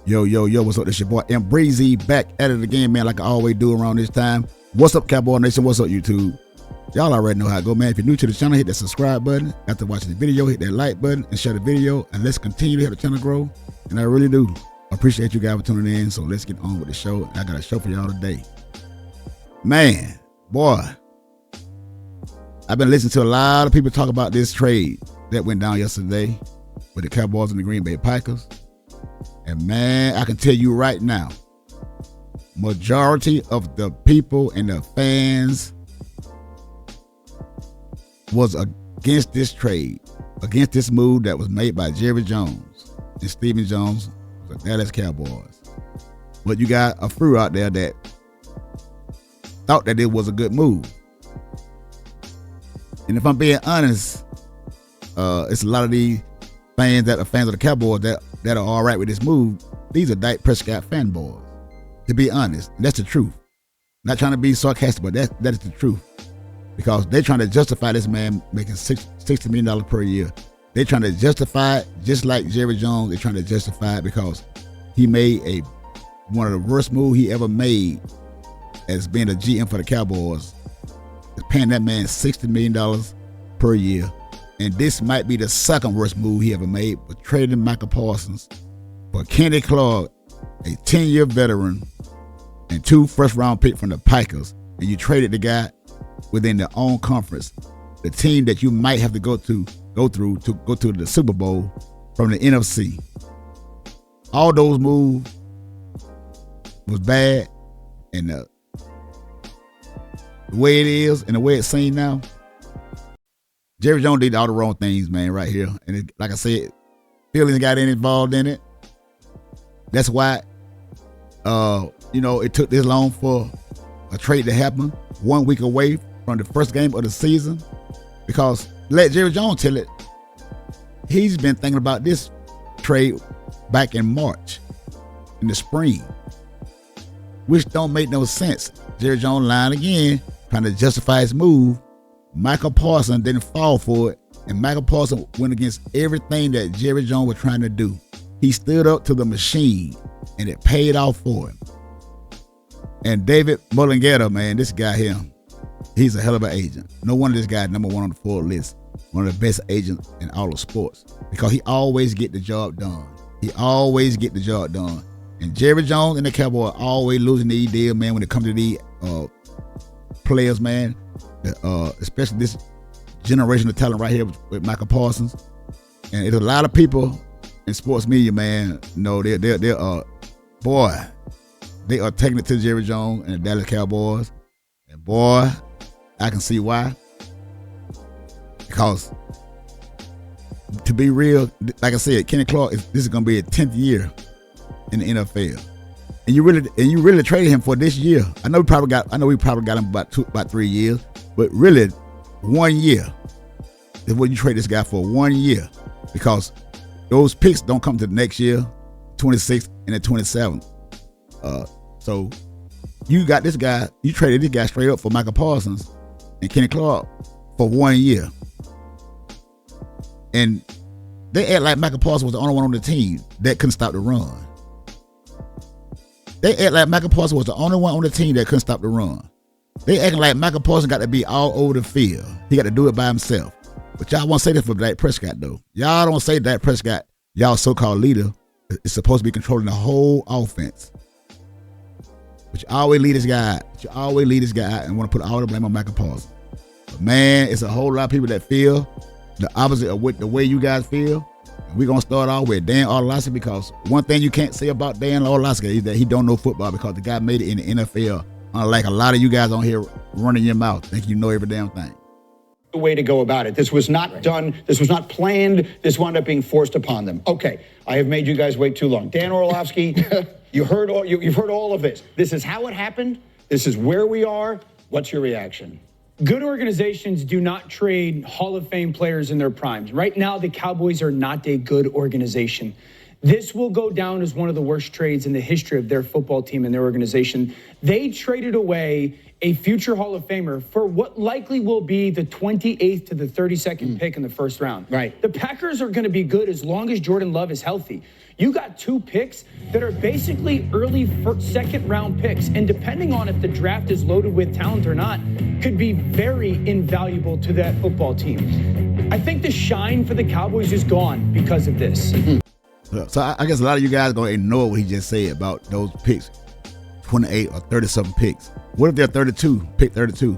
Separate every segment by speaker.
Speaker 1: Yo, what's up? This your boy M Breezy back at it again, man, like I always do around this time. What's up, Cowboy Nation? What's up, YouTube? Y'all already know how it go, man. If you're new to the channel, hit that subscribe button. After watching the video, hit that like button and share the video, and let's continue to help the channel grow. And I really do appreciate you guys for tuning in, so let's get on with the show. I got a show for y'all today. Man, boy, I've been listening to a lot of people talk about this trade that went down yesterday with the Cowboys and the Green Bay Packers. And man, I can tell you right now, majority of the people and the fans was against this trade, against this move that was made by Jerry Jones and Stephen Jones, the Dallas Cowboys. But you got a few out there that thought that it was a good move. And if I'm being honest, it's a lot of these fans that are fans of the Cowboys that are all right with this move. These are Dak Prescott fanboys, to be honest. And that's the truth. Not trying to be sarcastic, but that is the truth. Because they're trying to justify this man making $60 million per year. They're trying to justify it just like Jerry Jones. They're trying to justify it because he made one of the worst moves he ever made as being a GM for the Cowboys. Is paying that man $60 million per year. And this might be the second worst move he ever made, but trading Michael Parsons for Kenny Clark, a 10-year veteran, and 2 first-round picks from the Packers. And you traded the guy within their own conference, the team that you might have to go through to go to the Super Bowl from the NFC. All those moves was bad, and the way it is and the way it's seen now, Jerry Jones did all the wrong things, man, right here. And like I said, feelings got involved in it. That's why, it took this long for a trade to happen, 1 week away from the first game of the season. Because let Jerry Jones tell it, he's been thinking about this trade back in March, in the spring, which don't make no sense. Jerry Jones lying again, trying to justify his move. Michael Parsons didn't fall for it, and Michael Parsons went against everything that Jerry Jones was trying to do. He stood up to the machine, and it paid off for him. And David Mullengatter, man, this guy here, he's a hell of an agent. No wonder this guy number one on the Forbes list, one of the best agents in all of sports, because he always get the job done. He always get the job done. And Jerry Jones and the Cowboys always losing these deals, man, when it comes to these players, man. Especially this generation of talent right here with Michael Parsons. And it's a lot of people in sports media, man, they are taking it to Jerry Jones and the Dallas Cowboys. And boy, I can see why. Because to be real, like I said, Kenny Clark, this is gonna be his 10th year in the NFL. And you really traded him for this year. I know we probably got him about 3 years. But really, 1 year is what you trade this guy for, 1 year. Because those picks don't come to the next year, 26th and the 27th. So you got this guy, you traded this guy straight up for Michael Parsons and Kenny Clark for 1 year. And they act like Michael Parsons was the only one on the team that couldn't stop the run. They act like Michael Parsons was the only one on the team that couldn't stop the run. They acting like Michael Parsons got to be all over the field. He got to do it by himself. But y'all won't say this for Dak Prescott, though. Y'all don't say Dak Prescott, y'all so-called leader, is supposed to be controlling the whole offense. But you always lead this guy out. You always lead this guy out and want to put all the blame on Michael Parsons. But man, it's a whole lot of people that feel the opposite of what the way you guys feel. And we're going to start off with Dan Orlovsky, because one thing you can't say about Dan Orlovsky is that he don't know football, because the guy made it in the NFL. Unlike a lot of you guys on here running your mouth, think you know every damn thing.
Speaker 2: The way to go about it. This was not done. This was not planned. This wound up being forced upon them. Okay, I have made you guys wait too long. Dan Orlovsky, you've heard all of this. This is how it happened. This is where we are. What's your reaction?
Speaker 3: Good organizations do not trade Hall of Fame players in their primes. Right now, the Cowboys are not a good organization. this will go down as one of the worst trades in the history of their football team and their organization. They traded away a future Hall of Famer for what likely will be the 28th to the 32nd pick in the first round.
Speaker 2: Right.
Speaker 3: The Packers are going to be good as long as Jordan Love is healthy. You got 2 picks that are basically early second round picks, and depending on if the draft is loaded with talent or not, could be very invaluable to that football team. I think the shine for the Cowboys is gone because of this.
Speaker 1: So I guess a lot of you guys are going to ignore what he just said about those picks, 28 or 30-something picks. What if they're 32, pick 32?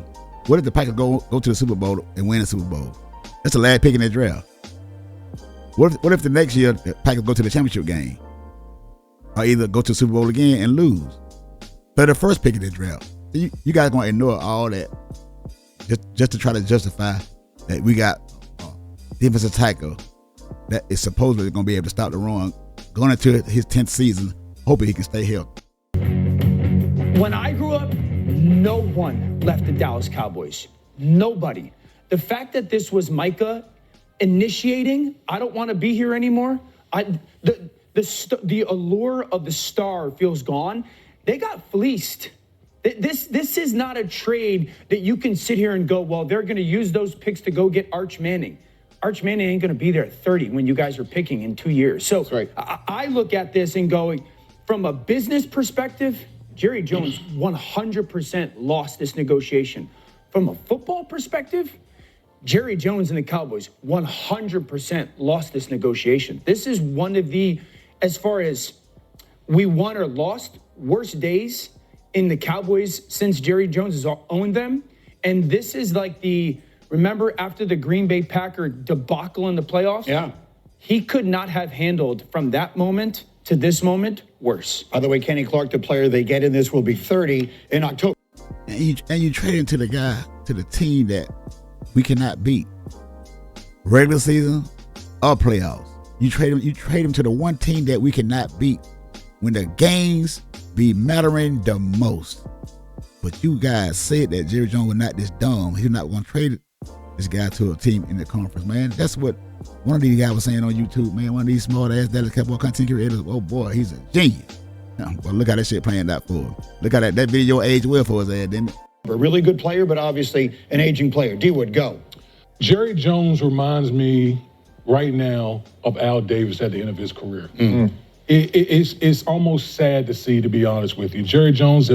Speaker 1: What if the Packers go to the Super Bowl and win the Super Bowl? That's the last pick in their draft. What if the next year the Packers go to the championship game? Or either go to the Super Bowl again and lose? They're the first pick in their draft. You guys are going to ignore all that just to try to justify that we got defensive tackle that is supposedly going to be able to stop the run going into his 10th season, hoping he can stay healthy.
Speaker 3: When I grew up, no one left the Dallas Cowboys. Nobody. The fact that this was Micah initiating, I don't want to be here anymore. The allure of the star feels gone. They got fleeced. This is not a trade that you can sit here and go, well, they're going to use those picks to go get Arch Manning. Arch Manning ain't going to be there at 30 when you guys are picking in 2 years. So right. I look at this and going, from a business perspective, Jerry Jones 100% lost this negotiation. From a football perspective, Jerry Jones and the Cowboys 100% lost this negotiation. This is one of the, as far as we won or lost, worst days in the Cowboys since Jerry Jones has owned them. And this is like remember after the Green Bay Packer debacle in the playoffs?
Speaker 2: Yeah.
Speaker 3: He could not have handled from that moment to this moment worse.
Speaker 2: By the way, Kenny Clark, the player they get in this, will be 30 in October.
Speaker 1: And you trade him to the team that we cannot beat. Regular season or playoffs. You trade him to the one team that we cannot beat when the games be mattering the most. But you guys said that Jerry Jones was not this dumb. He's not going to trade this guy to a team in the conference, man. That's what one of these guys was saying on YouTube, man. One of these smart-ass Dallas Cowboys content creators, oh boy, he's a genius. Well, look how that shit playing out for him. Look how that video aged well for his ass, didn't it?
Speaker 2: A really good player, but obviously an aging player. D-Wood, go.
Speaker 4: Jerry Jones reminds me right now of Al Davis at the end of his career. Mm-hmm. It's almost sad to see, to be honest with you. Jerry Jones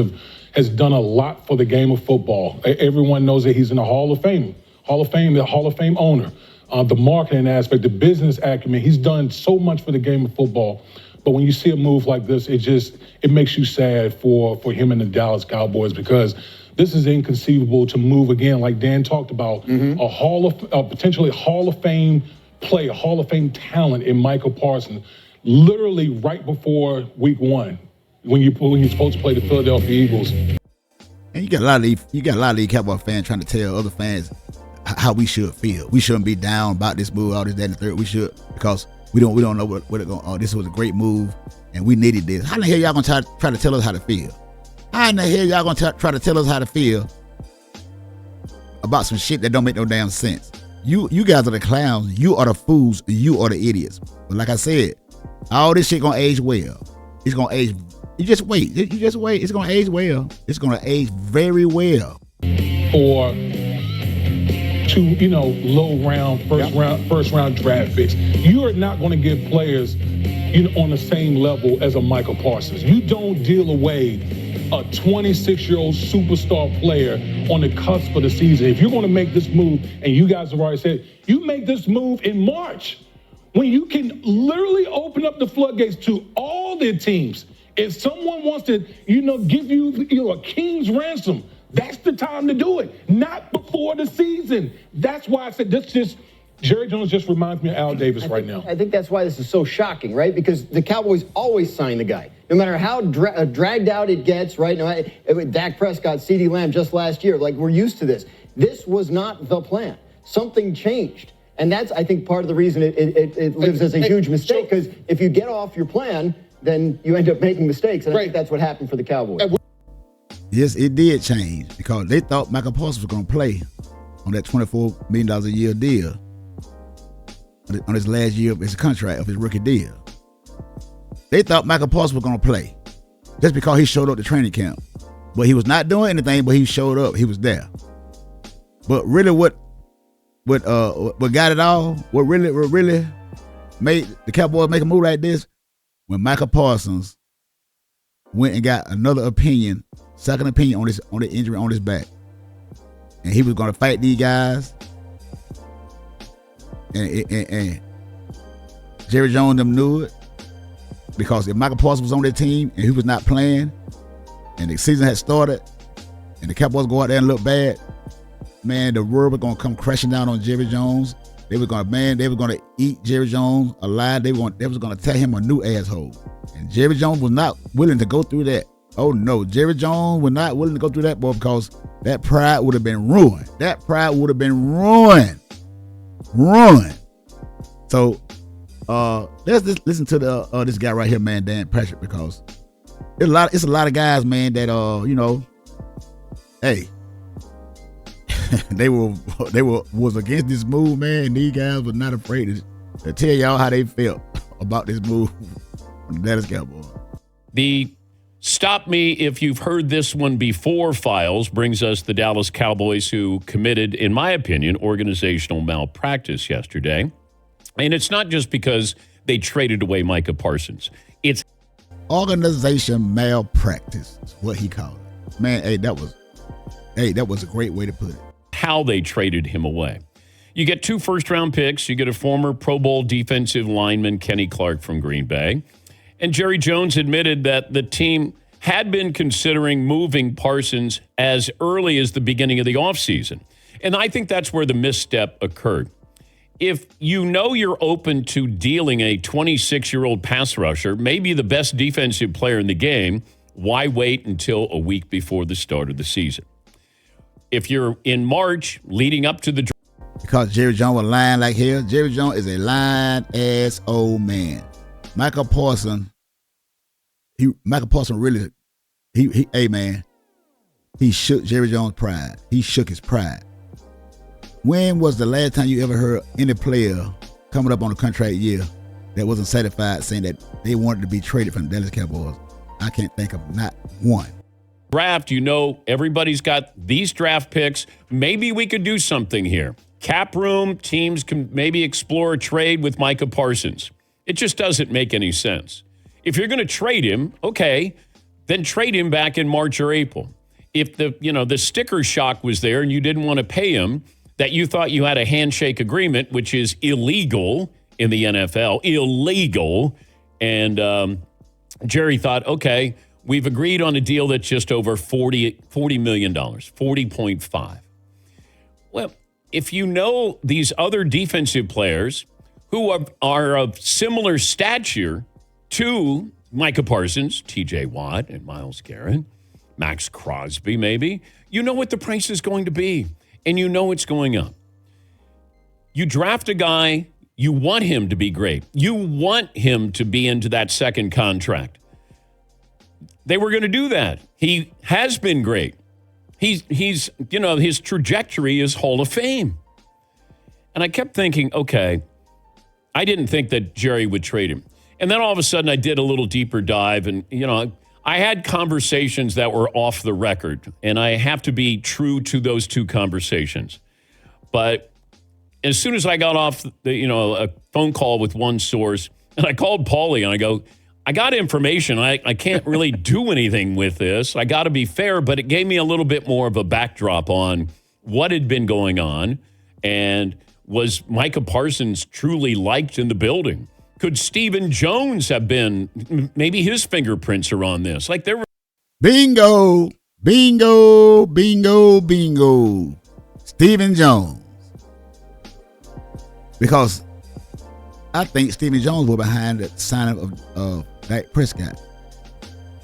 Speaker 4: has done a lot for the game of football. Everyone knows that he's in the Hall of Fame, the Hall of Fame owner. The marketing aspect, the business acumen, he's done so much for the game of football. But when you see a move like this, it makes you sad for him and the Dallas Cowboys, because this is inconceivable to move again, like Dan talked about, potentially Hall of Fame player, Hall of Fame talent in Michael Parsons, literally right before week 1, when you're supposed to play the Philadelphia Eagles.
Speaker 1: And you got a lot of these Cowboy fans trying to tell other fans how we should feel. We shouldn't be down about this move, all this, that, and the third. We should, because we don't know what it's going. Oh, this was a great move, and we needed this. How in the hell y'all gonna try to tell us how to feel? How in the hell y'all gonna try to tell us how to feel about some shit that don't make no damn sense? You guys are the clowns. You are the fools. And you are the idiots. But like I said, all this shit gonna age well. It's gonna age. You just wait. It's gonna age well. It's gonna age very well.
Speaker 4: Or to low round, first round draft picks. You are not going to get players on the same level as a Michael Parsons. You don't deal away a 26-year-old superstar player on the cusp of the season. If you're going to make this move, and you guys have already said, you make this move in March, when you can literally open up the floodgates to all their teams. If someone wants to, give you a king's ransom, that's the time to do it, not before the season. That's why I said Jerry Jones just reminds me of Al Davis right now.
Speaker 5: I think that's why this is so shocking, right? Because the Cowboys always sign the guy, no matter how dragged out it gets, right? Dak Prescott, CeeDee Lamb just last year, like, we're used to this. This was not the plan. Something changed. And that's, I think, part of the reason it lives as a huge mistake, because if you get off your plan, then you end up making mistakes. And I think that's what happened for the Cowboys.
Speaker 1: Yes, it did change, because they thought Michael Parsons was going to play on that $24 million a year deal on his last year of his contract, of his rookie deal. they thought Michael Parsons was going to play just because he showed up to training camp. But he was not doing anything, but he showed up. He was there. But really what got it all, what really made the Cowboys make a move like this, when Michael Parsons went and got another opinion, second opinion on the injury on his back. And he was going to fight these guys. And Jerry Jones them knew it. Because if Michael Parsons was on their team and he was not playing, and the season had started, and the Cowboys go out there and look bad, man, the world was gonna come crashing down on Jerry Jones. They were gonna eat Jerry Jones alive. They was gonna tear him a new asshole. And Jerry Jones was not willing to go through that. Oh no, Jerry Jones was not willing to go through that, boy, because that pride would have been ruined. Ruined. So let's just listen to this guy right here, man, Dan Patrick, because it's a lot of guys, man, that hey, they was against this move, man, and these guys were not afraid to tell y'all how they felt about this move from the Dallas Cowboys.
Speaker 6: The stop me if you've heard this one before files brings us the Dallas Cowboys, who committed, in my opinion, organizational malpractice yesterday. And it's not just because they traded away Micah Parsons. It's
Speaker 1: organization malpractice is what he called it. Man, that was a great way to put it.
Speaker 6: How they traded him away. You get 2 first-round picks. You get a former Pro Bowl defensive lineman, Kenny Clark from Green Bay. And Jerry Jones admitted that the team had been considering moving Parsons as early as the beginning of the offseason. And I think that's where the misstep occurred. If you know you're open to dealing a 26-year-old pass rusher, maybe the best defensive player in the game, why wait until a week before the start of the season? If you're in March leading up to the draft.
Speaker 1: Because Jerry Jones was lying like hell. Jerry Jones is a lying-ass old man. Michael Parsons really, hey man, he shook Jerry Jones' pride. He shook his pride. When was the last time you ever heard any player coming up on a contract year that wasn't satisfied saying that they wanted to be traded from the Dallas Cowboys? I can't think of not one.
Speaker 6: Draft, everybody's got these draft picks. Maybe we could do something here. Cap room, teams can maybe explore a trade with Micah Parsons. It just doesn't make any sense. If you're going to trade him, okay, then trade him back in March or April. If the sticker shock was there and you didn't want to pay him, that you thought you had a handshake agreement, which is illegal in the NFL, illegal. And Jerry thought, okay, we've agreed on a deal that's just over $40 million, 40.5. Well, if you know these other defensive players who are of similar stature to Micah Parsons, TJ Watt and Myles Garrett, Max Crosby maybe, you know what the price is going to be. And you know it's going up. You draft a guy, you want him to be great. You want him to be into that second contract. They were going to do that. He has been great. He's his trajectory is Hall of Fame. And I kept thinking, okay, I didn't think that Jerry would trade him. And then all of a sudden I did a little deeper dive and, I had conversations that were off the record, and I have to be true to those 2 conversations. But as soon as I got off, a phone call with one source, and I called Paulie, and I go, I got information. I can't really do anything with this. I got to be fair, but it gave me a little bit more of a backdrop on what had been going on, and was Micah Parsons truly liked in the building? Could Stephen Jones have been, maybe his fingerprints are on this? Like there were.
Speaker 1: Bingo, bingo, bingo, bingo. Stephen Jones. Because I think Stephen Jones was behind the signing of Dak Prescott.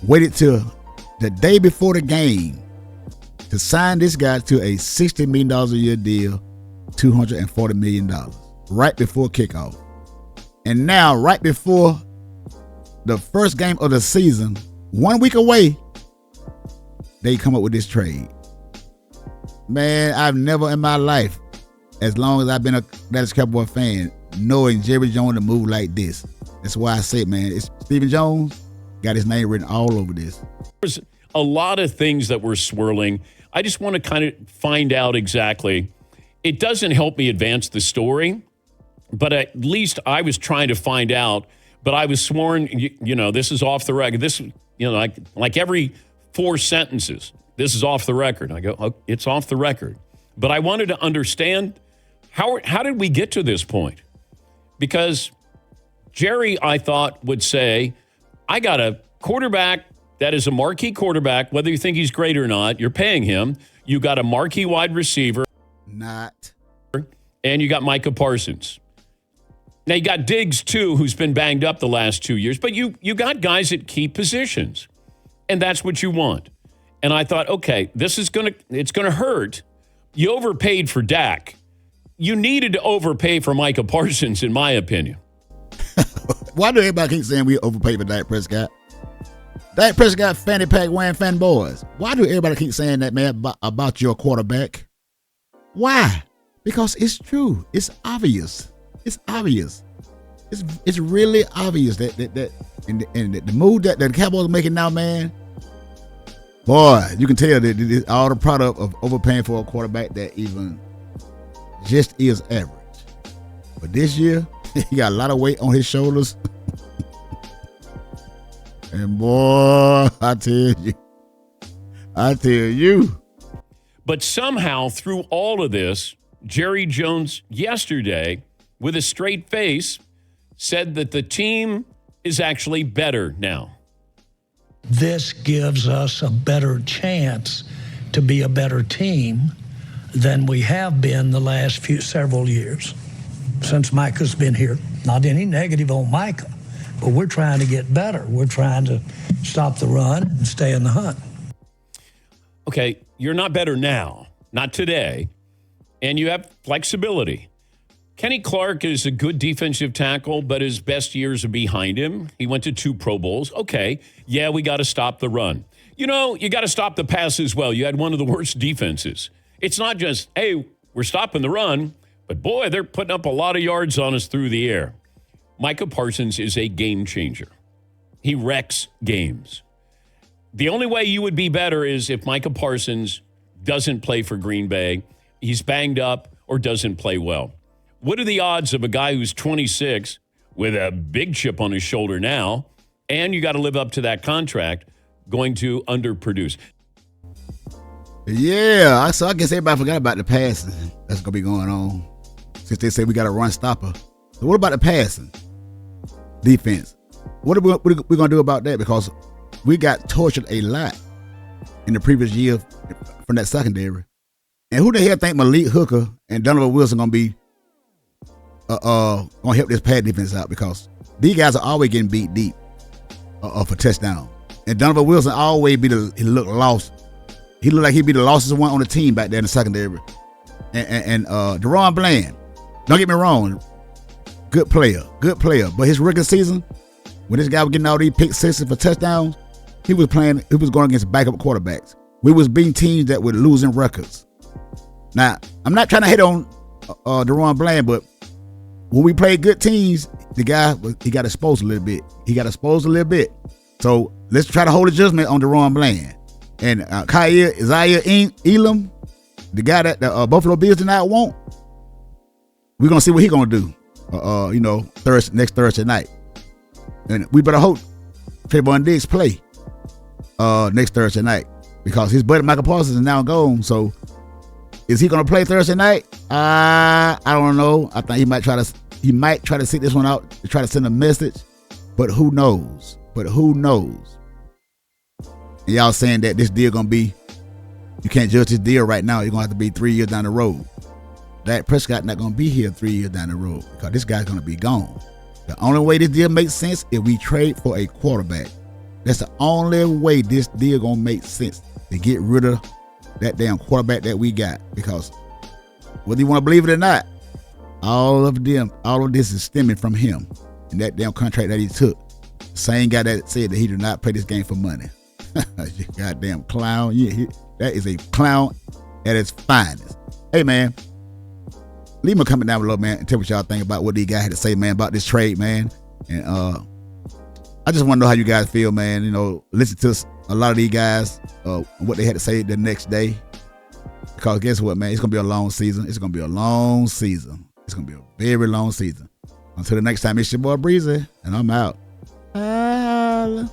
Speaker 1: Waited till the day before the game to sign this guy to a $60 million a year deal, $240 million, right before kickoff. And now, right before the first game of the season, 1 week away, they come up with this trade. Man, I've never in my life, as long as I've been a Dallas Cowboy fan, knowing Jerry Jones to move like this. That's why I say, man, it's Stephen Jones got his name written all over this.
Speaker 6: There's a lot of things that were swirling. I just want to kind of find out exactly. It doesn't help me advance the story, but at least I was trying to find out. But I was sworn, this is off the record. This, like every 4 sentences, this is off the record. I go, oh, it's off the record. But I wanted to understand how did we get to this point? Because Jerry, I thought, would say, I got a quarterback that is a marquee quarterback, whether you think he's great or not, you're paying him. You got a marquee wide receiver.
Speaker 1: Not.
Speaker 6: And you got Micah Parsons. Now, you got Diggs, too, who's been banged up the last 2 years. But you got guys at key positions. And that's what you want. And I thought, okay, it's going to hurt. You overpaid for Dak. You needed to overpay for Micah Parsons, in my opinion.
Speaker 1: Why do everybody keep saying we overpaid for Dak Prescott? Dak Prescott fanny pack wearing fanboys. Why do everybody keep saying that, man, about your quarterback? Why? Because it's true. It's obvious. It's obvious. It's really obvious that and the move that the Cowboys are making now, man. Boy, you can tell that it's all the product of overpaying for a quarterback that even just is average. But this year, he got a lot of weight on his shoulders. And boy, I tell you.
Speaker 6: But somehow through all of this, Jerry Jones yesterday, with a straight face, said that the team is actually better now.
Speaker 7: This gives us a better chance to be a better team than we have been the last several years since Micah's been here. Not any negative on Micah, but we're trying to get better. We're trying to stop the run and stay in the hunt.
Speaker 6: Okay, you're not better now, not today, and you have flexibility. Kenny Clark is a good defensive tackle, but his best years are behind him. He went to 2 Pro Bowls. Okay, yeah, we got to stop the run. You got to stop the pass as well. You had one of the worst defenses. It's not just, hey, we're stopping the run, but boy, they're putting up a lot of yards on us through the air. Micah Parsons is a game changer. He wrecks games. The only way you would be better is if Micah Parsons doesn't play for Green Bay, he's banged up, or doesn't play well. What are the odds of a guy who's 26 with a big chip on his shoulder now, and you got to live up to that contract, going to underproduce?
Speaker 1: Yeah, so I guess everybody forgot about the passing that's going to be going on since they say we got a run stopper. So what about the passing defense? What are we going to do about that? Because we got tortured a lot in the previous year from that secondary. And who the hell think Malik Hooker and Donovan Wilson going to be going to help this pass defense out? Because these guys are always getting beat deep for touchdown. And Donovan Wilson always he look lost. He looked like he'd be the losest one on the team back there in the secondary. And Deron Bland, don't get me wrong, good player. But his rookie season, when this guy was getting all these pick sixes for touchdowns, he was going against backup quarterbacks. We was beating teams that were losing records. Now, I'm not trying to hit on Deron Bland, but when we played good teams, he got exposed a little bit. So let's try to hold a judgment on Deron Bland. And Isaiah Elam, the guy that the Buffalo Bills did not want, we're going to see what he's going to do, next Thursday night. And we better hope Trayvon Diggs play next Thursday night, because his buddy Micah Parsons is now gone. So is he going to play Thursday night? I don't know. I think he might try to sit this one out to try to send a message, but who knows? And y'all saying that this deal gonna be, you can't judge this deal right now. You're gonna have to be 3 years down the road. Dak Prescott not gonna be here 3 years down the road, because this guy's gonna be gone. The only way this deal makes sense is we trade for a quarterback. That's the only way this deal gonna make sense, to get rid of that damn quarterback that we got. Because whether you want to believe it or not, all of this is stemming from him and that damn contract that he took. Same guy that said that he did not play this game for money. You goddamn clown. That is a clown at its finest. Hey, man, leave me a comment down below, man, and tell what y'all think about what these guys had to say, man, about this trade, man. And I just want to know how you guys feel, man. You know, listen to a lot of these guys, what they had to say the next day. Because guess what, man? It's going to be a long season. It's going to be a long season. It's going to be a very long season. Until the next time, it's your boy Breezy, and I'm out. Holla.